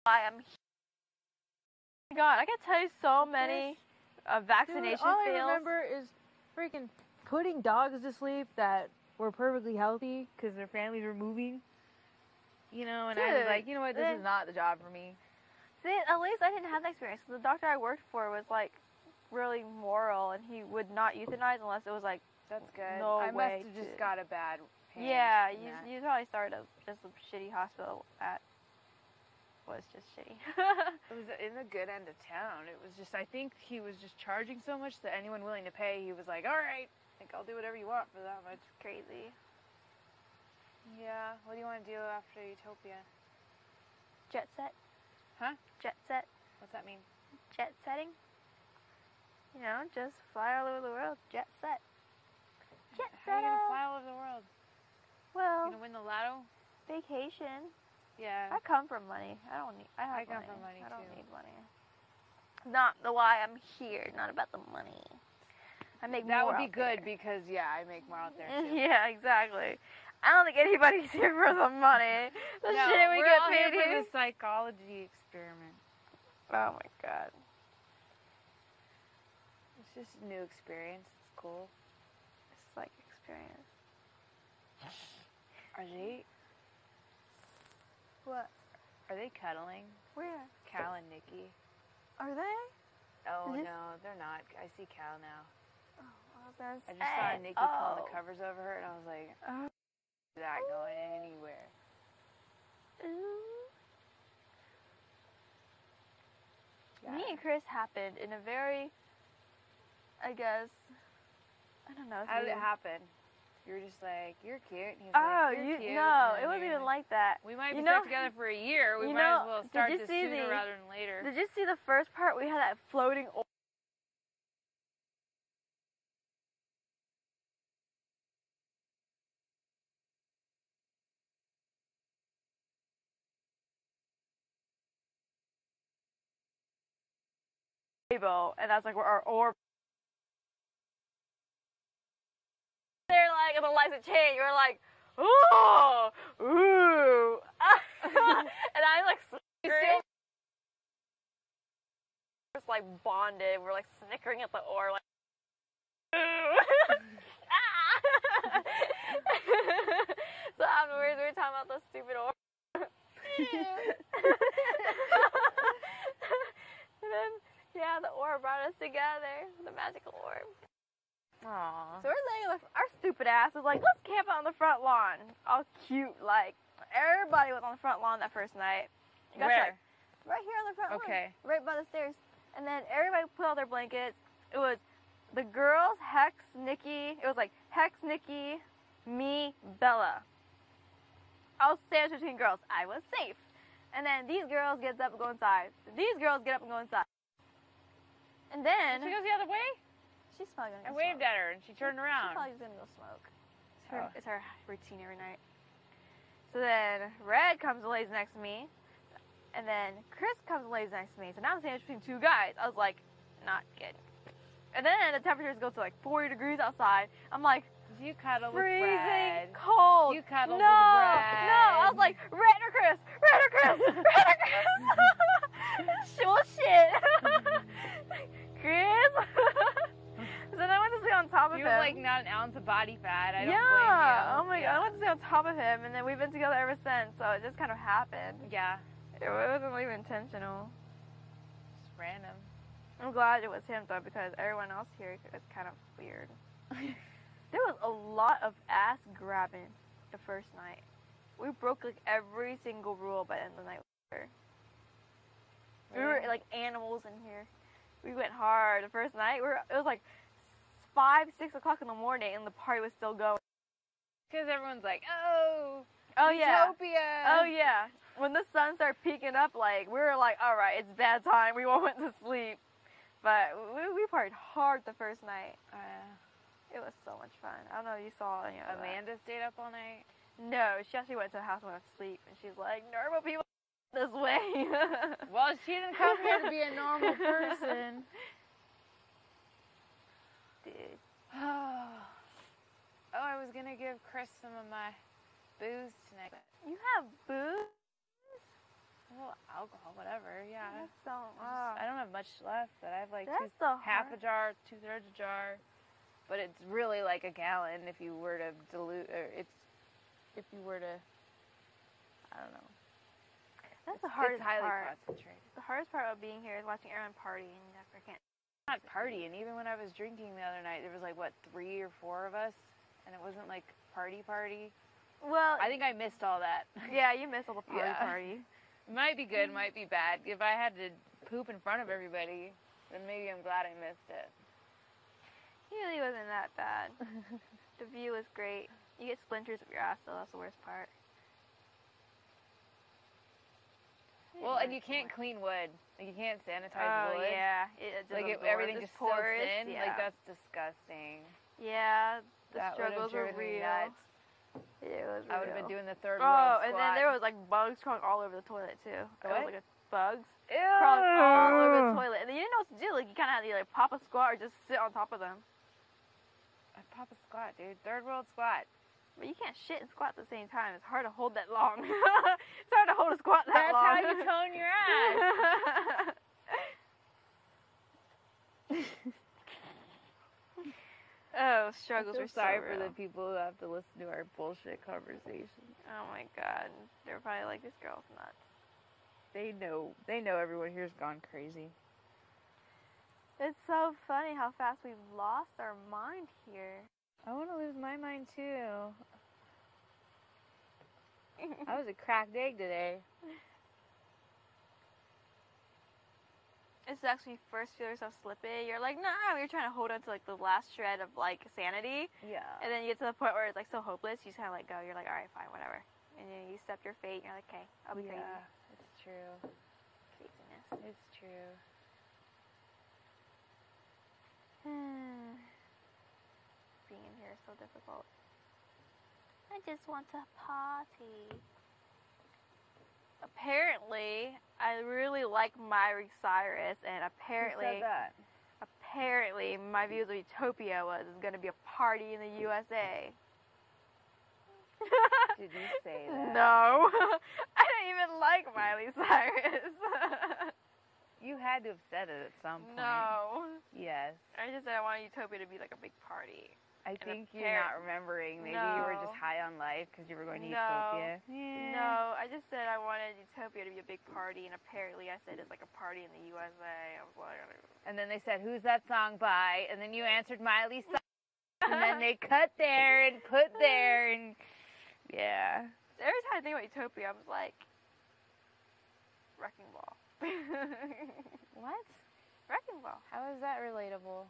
why I'm here. Oh my God, I can tell you so many vaccination Dude, all fails. I remember is freaking putting dogs to sleep that were perfectly healthy because their families were moving. You know, and I was like, you know what, this is not the job for me. See, at least I didn't have that experience. The doctor I worked for was like really moral, and he would not euthanize unless it was like That's good. no I way must have just got a bad pain. Yeah, you probably started just a shitty hospital at was just shitty. It was in the good end of town. It was just, I think he was just charging so much that anyone willing to pay, he was like, all right, I think I'll do whatever you want for that much. Crazy. Yeah, what do you want to do after Utopia? Jet set. Huh? Jet set. What's that mean? Jet setting. You know, just fly all over the world. Jet set. Jet How are set. you gonna fly all over the world? Well, You gonna win the lotto? vacation. Yeah. I come from money. I don't need. I come from money I don't too. need money. Not the why I'm here. Not about the money. I make That more would be out good there. because I make more out there too. Yeah, exactly. I don't think anybody's here for the money. The No, shit we we're get all paid here here. for the psychology experiment. Oh my God. It's just a new experience. It's cool. It's like experience. Are they? What? Are they cuddling? Where? Cal and Nikki. Are they? Oh Is it- no, they're not. I see Cal now. Oh, I just saw Nikki pull the covers over her, and I was like, Oh. "That going anywhere?" Ooh. Yeah. Me and Chris happened in a very, I guess, I don't know. How did it happen? You were just like, "You're cute." And he was Oh, like, "You're cute." no, and it wasn't you're even like that. We might You be know- stuck together for a year. We you might know, as well did start you this see sooner the- rather than later. Did you see the first part? We had that floating rainbow, and that's like where our orb. They're like, and the lights would change. We're like, ooh, ooh, and I'm like, snickering. Just like bonded. We're like snickering at the oar, like, ooh. So afterwards, we were talking about the stupid oar. And then, yeah, the orb brought us together. The magical orb. Aww. So we're laying, our stupid ass was like, let's camp out on the front lawn. All cute, like, everybody was on the front lawn that first night. You got Where? right here on the front lawn. Okay. Right by the stairs. And then everybody put out their blankets. It was the girls, Hex, Nikki. It was like Hex, Nikki, me, Bella. I was sandwiched between girls. I was safe. And then these girls get up and go inside. These girls get up and go inside. And then She goes the other way? she's probably gonna I go waved smoke. at her and she turned She's around. probably gonna go smoke. Oh. It's her routine every night. So then Red comes and lays next to me. And then Chris comes and lays next to me. So now I'm sandwiched between two guys. I was like, not good. And then the temperatures go to like 40 degrees outside. I'm like, You cuddle with freezing Brad. cold. You cuddled no, with Brad. No, I was like, Red or Chris? Red or Chris? Red or Chris? Sure shit. Chris? So then I went to sleep on top of You him. have like not an ounce of body fat. I don't yeah. blame you. Oh my God. I went to sleep on top of him, and then we've been together ever since. So it just kind of happened. Yeah. It wasn't even intentional. It's random. I'm glad it was him though, because everyone else here is kind of weird. There was a lot of ass grabbing the first night. We broke like every single rule by the end of the night. We were like animals in here. We went hard the first night. It was like 5, 6 o'clock in the morning, and the party was still going. Because everyone's like, oh, yeah. Utopia. Oh yeah. When the sun started peeking up, like we were like, all right, it's bad time. We all went to sleep. But we partied hard the first night. It was so much fun. I don't know if you saw any of that. Amanda stayed up all night. No, she actually went to the house and went to sleep, and she's like, normal people this way. Well, she didn't come here to be a normal person. Dude. Oh, I was gonna give Chris some of my booze tonight. You have booze? Well, alcohol, whatever, yeah. I I don't have much left, but I have like half a hard. jar, 2/3 a jar. But it's really like a gallon if you were to dilute, or if you were to, I don't know. That's the hardest It's highly part. concentrated. The hardest part of being here is watching everyone party and I can't. Not partying. Even when I was drinking the other night, there was like, what, 3 or 4 of us? And it wasn't like party. Well, I think I missed all that. yeah, you missed all the party Yeah. party. Might be good, might be bad. If I had to poop in front of everybody, then maybe I'm glad I missed it. It really wasn't that bad. The view was great. You get splinters up your ass, though. That's the worst part. Well, and you can't clean wood. Like, you can't sanitize wood. Oh, yeah. It Like, absorbs. everything It's just soaks porous. in. Yeah. Like, that's disgusting. Yeah, the That would've struggles were driven me real. nuts. It was real. I would have been doing the third Oh, world and squat. then there was like bugs crawling all over the toilet too. There What? was like bugs Ew. crawling all over the toilet, and then you didn't know what to do. Like you kind of had to like pop a squat or just sit on top of them. I'd pop a squat, dude. Third world squat. But you can't shit and squat at the same time. It's hard to hold that long. It's hard to hold a squat that That's long. how you tone your ass. Oh, struggles I'm are so sorry real. for the people who have to listen to our bullshit conversation. Oh my god, they're probably like, this girl's nuts. They know everyone here's gone crazy. It's so funny how fast we've lost our mind here. I want to lose my mind too. I was a cracked egg today. It's actually first feel yourself slipping. You're like, nah, you're trying to hold on to like the last shred of like sanity. Yeah. And then you get to the point where it's like so hopeless, you just kind of let go. You're like, all right, fine, whatever. And then you accept your fate. And you're like, okay, I'll be crazy. Yeah, it's true. Craziness. It's true. Being in here is so difficult. I just want to party. Apparently, I really like Miley Cyrus, and apparently, Who said that? apparently, my views of Utopia was going to be a party in the USA. Did you say that? No, I don't even like Miley Cyrus. You had to have said it at some point. No, Yes. I just said I want Utopia to be like a big party. I think you're not remembering. Maybe you were just high on life because you were going to No. Utopia. Yeah. No, I just said I wanted Utopia to be a big party, and apparently I said it's like a party in the USA. I was like, And then they said, "Who's that song by?" And then you answered Miley Cyrus. And then they cut there and put there, and yeah. every time I think about Utopia, I'm like, Wrecking Ball. What? Wrecking Ball. How is that relatable?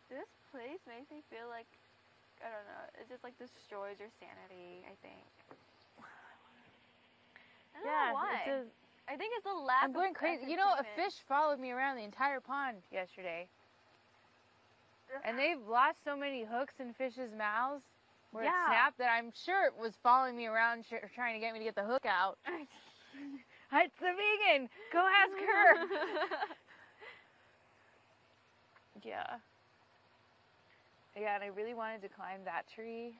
This place makes me feel like, I don't know, it just like destroys your sanity, I think. I don't know why. I think it's the lack I'm going of crazy. You know, a entertainment. fish followed me around the entire pond yesterday. And they've lost so many hooks in fish's mouths where it Yeah. snapped that I'm sure it was following me around trying to get me to get the hook out. It's the vegan. Go ask her. Yeah. Yeah, and I really wanted to climb that tree.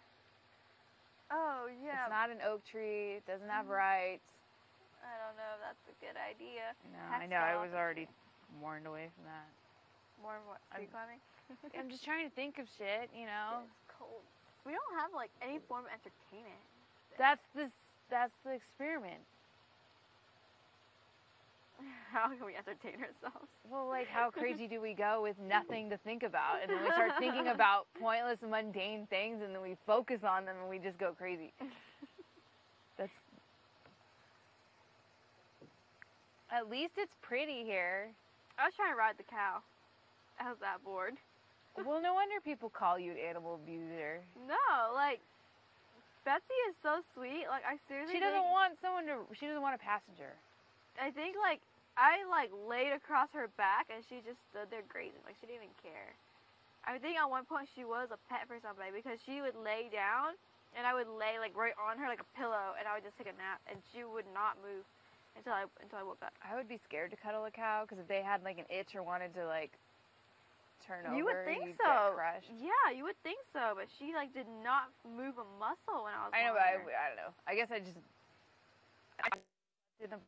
Oh, yeah. It's not an oak tree. It doesn't have rights. I don't know if that's a good idea. No, I know. I was already warned away from that. More of what? Tree climbing? I'm just trying to think of shit, you know. It's cold. We don't have like any form of entertainment. That's the experiment. How can we entertain ourselves? Well, like, how crazy do we go with nothing to think about? And then we start thinking about pointless, mundane things, and then we focus on them, and we just go crazy. That's... At least it's pretty here. I was trying to ride the cow. I was that bored. Well, no wonder people call you an animal abuser. No, like, Betsy is so sweet. Like, I seriously She doesn't want a passenger. I think, like, I, like, laid across her back, and she just stood there grazing. Like, she didn't even care. I think at one point she was a pet for somebody, because she would lay down, and I would lay, like, right on her like a pillow, and I would just take a nap, and she would not move until I woke up. I would be scared to cuddle a cow, because if they had, like, an itch or wanted to, like, turn over, You would think you'd so. get crushed. Yeah, you would think so, but she, like, did not move a muscle when I was I know, holding but her. I don't know. I guess I just... in the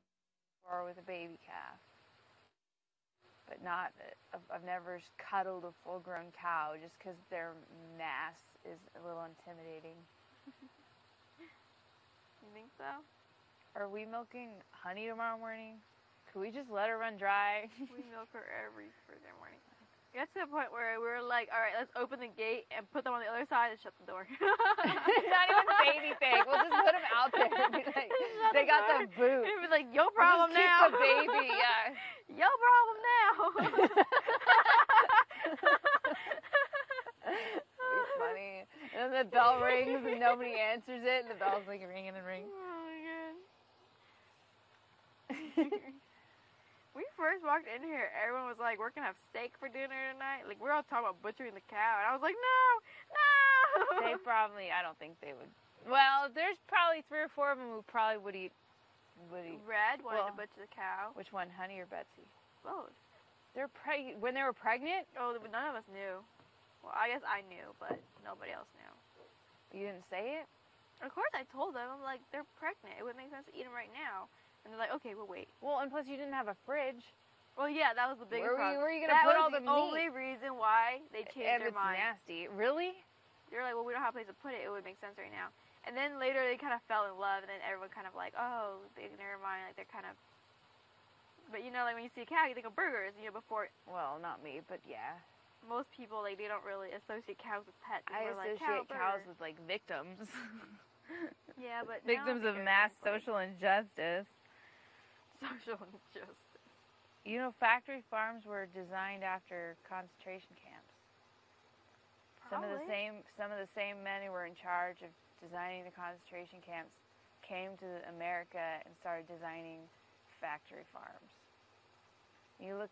bar with a baby calf. But not, I've never cuddled a full-grown cow just because their mass is a little intimidating. You think so? Are we milking Honey tomorrow morning? Could we just let her run dry? We milk her every freaking morning. It got to the point where we were like, all right, let's open the gate and put them on the other side and shut the door. Not even say anything. We'll just put them out there and be like, they got the boot. And be like, your problem we'll just now. Keep the baby, yeah. Your problem now. It's funny. And then the bell rings and nobody answers it, and the bell's like ringing and ringing. Oh my god. We first walked in here, everyone was like, we're gonna have steak for dinner tonight. Like, we were all talking about butchering the cow, and I was like, no, no. They probably, I don't think they would. Well, there's probably 3 or 4 of them who probably would eat. Red wanted to butcher the cow. Which one, Honey or Betsy? Both. They're when they were pregnant? Oh, none of us knew. Well, I guess I knew, but nobody else knew. You didn't say it? Of course I told them. I'm like, they're pregnant. It would make sense to eat them right now. And they're like, okay, we'll wait. Well, and plus you didn't have a fridge. Well, yeah, that was the biggest problem. Where were you going to put all the meat? That was the only reason why they changed their mind. And it's nasty. Really? They're like, well, we don't have a place to put it. It would make sense right now. And then later they kind of fell in love, and then everyone kind of like, oh, never mind. Like, they're kind of... But, you know, like when you see a cow, you think of burgers, you know, before... Well, not me, but yeah. Most people, like, they don't really associate cows with pets. I associate cows with, like, victims. Yeah, but victims of mass social injustice. Social injustice. You know, factory farms were designed after concentration camps. Probably. Some of the same men who were in charge of designing the concentration camps came to America and started designing factory farms. You look at